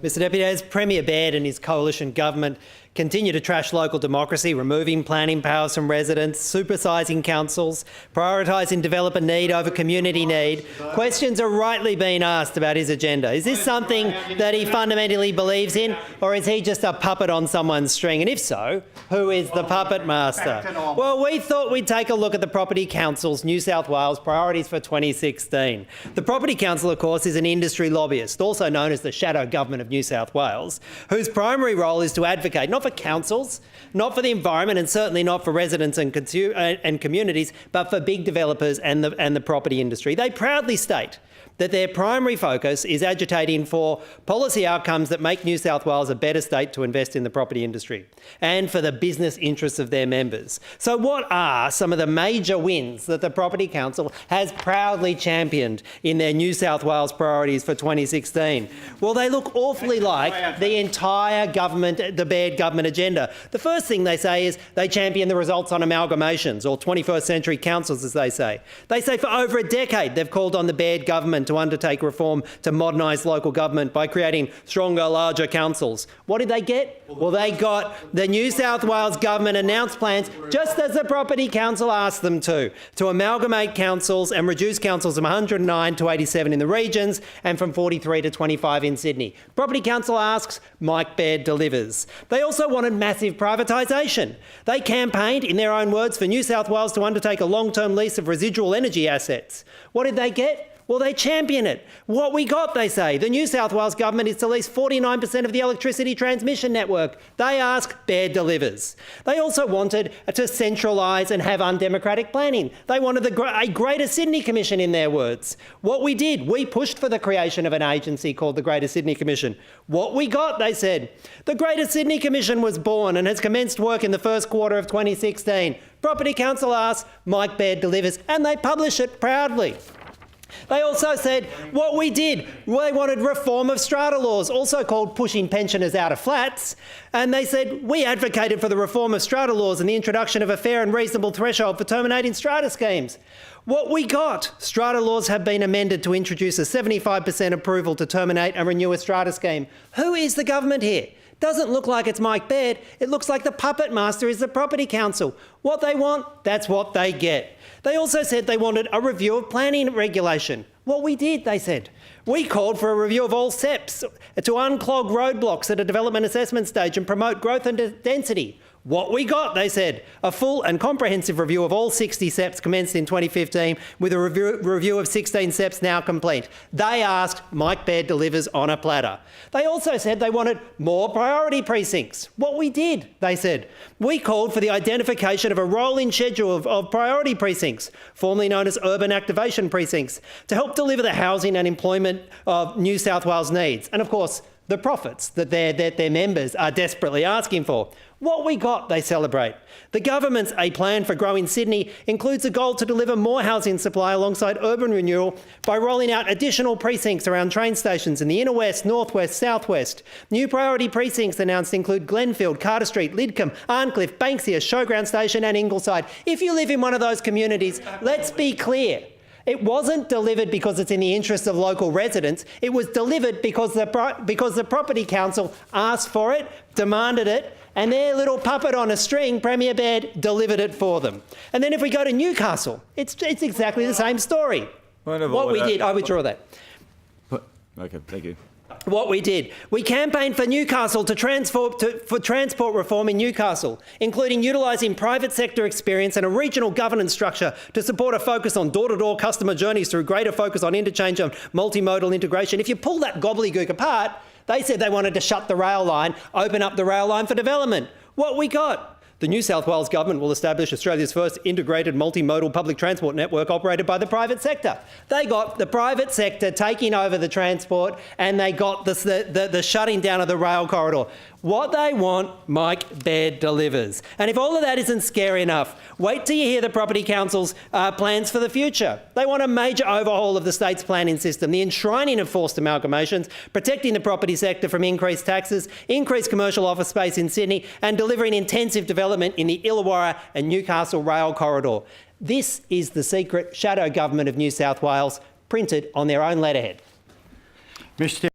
Mr Deputy, as Premier Baird and his coalition government continue to trash local democracy, removing planning powers from residents, supersising councils, prioritising developer need over community need, questions are rightly being asked about his agenda. Is this something that he fundamentally believes in, or is he just a puppet on someone's string? And if so, who is the puppet master? Well, we thought we'd take a look at the Property Council's New South Wales priorities for 2016. The Property Council, of course, is an industry lobbyist, also known as the shadow government of New South Wales, whose primary role is to advocate not for councils, not for the environment, and certainly not for residents and communities, but for big developers and the property industry. They proudly state that their primary focus is agitating for policy outcomes that make New South Wales a better state to invest in the property industry and for the business interests of their members. So what are some of the major wins that the Property Council has proudly championed in their New South Wales priorities for 2016? Well, they look awfully like the entire government, the Baird government agenda. The first thing they say is they champion the results on amalgamations, or 21st century councils, as they say. They say for over a decade they've called on the Baird government to undertake reform to modernise local government by creating stronger, larger councils. What did they get? Well, they got the New South Wales government announced plans, just as the Property Council asked them to amalgamate councils and reduce councils from 109 to 87 in the regions and from 43 to 25 in Sydney. Property Council asks, Mike Baird delivers. They also wanted massive privatisation. They campaigned, in their own words, for New South Wales to undertake a long-term lease of residual energy assets. What did they get? Well, they champion it. What we got, they say, the New South Wales government is to lease 49% of the electricity transmission network. They ask, Baird delivers. They also wanted to centralise and have undemocratic planning. They wanted a Greater Sydney Commission, in their words. What we did, we pushed for the creation of an agency called the Greater Sydney Commission. What we got, they said, the Greater Sydney Commission was born and has commenced work in the first quarter of 2016. Property Council asks, Mike Baird delivers, and they publish it proudly. They also said what we did. They wanted reform of strata laws, also called pushing pensioners out of flats. And they said we advocated for the reform of strata laws and the introduction of a fair and reasonable threshold for terminating strata schemes. What we got, strata laws have been amended to introduce a 75% approval to terminate and renew a strata scheme. Who is the government here? Doesn't look like it's Mike Baird. It looks like the puppet master is the Property Council. What they want, that's what they get. They also said they wanted a review of planning regulation. What we did, they said. We called for a review of all SEPs to unclog roadblocks at a development assessment stage and promote growth and density. What we got, they said, a full and comprehensive review of all 60 SEPs commenced in 2015 with a review of 16 SEPs now complete. They asked, Mike Baird delivers on a platter. They also said they wanted more priority precincts. What we did, they said, we called for the identification of a rolling schedule of priority precincts, formerly known as urban activation precincts, to help deliver the housing and employment of New South Wales needs. And of course, the profits that their members are desperately asking for. What we got, they celebrate. The government's A Plan for Growing Sydney includes a goal to deliver more housing supply alongside urban renewal by rolling out additional precincts around train stations in the inner west, northwest, southwest. New priority precincts announced include Glenfield, Carter Street, Lidcombe, Arncliffe, Banksia, Showground Station and Ingleside. If you live in one of those communities, let's be clear. It wasn't delivered because it's in the interest of local residents. It was delivered because the Property Council asked for it, demanded it, and their little puppet on a string, Premier Baird, delivered it for them. And then if we go to Newcastle, it's exactly the same story. What we did, I withdraw that. Okay, thank you. What we did, we campaigned for Newcastle for transport reform in Newcastle, including utilising private sector experience and a regional governance structure to support a focus on door-to-door customer journeys through greater focus on interchange and multimodal integration. If you pull that gobbledygook apart, they said they wanted to shut the rail line, open up the rail line for development. What we got? The New South Wales government will establish Australia's first integrated multimodal public transport network operated by the private sector. They got the private sector taking over the transport and they got the shutting down of the rail corridor. What they want, Mike Baird delivers. And if all of that isn't scary enough, wait till you hear the Property Council's plans for the future. They want a major overhaul of the state's planning system, the enshrining of forced amalgamations, protecting the property sector from increased taxes, increased commercial office space in Sydney, and delivering intensive development in the Illawarra and Newcastle rail corridor. This is the secret shadow government of New South Wales, printed on their own letterhead. Mr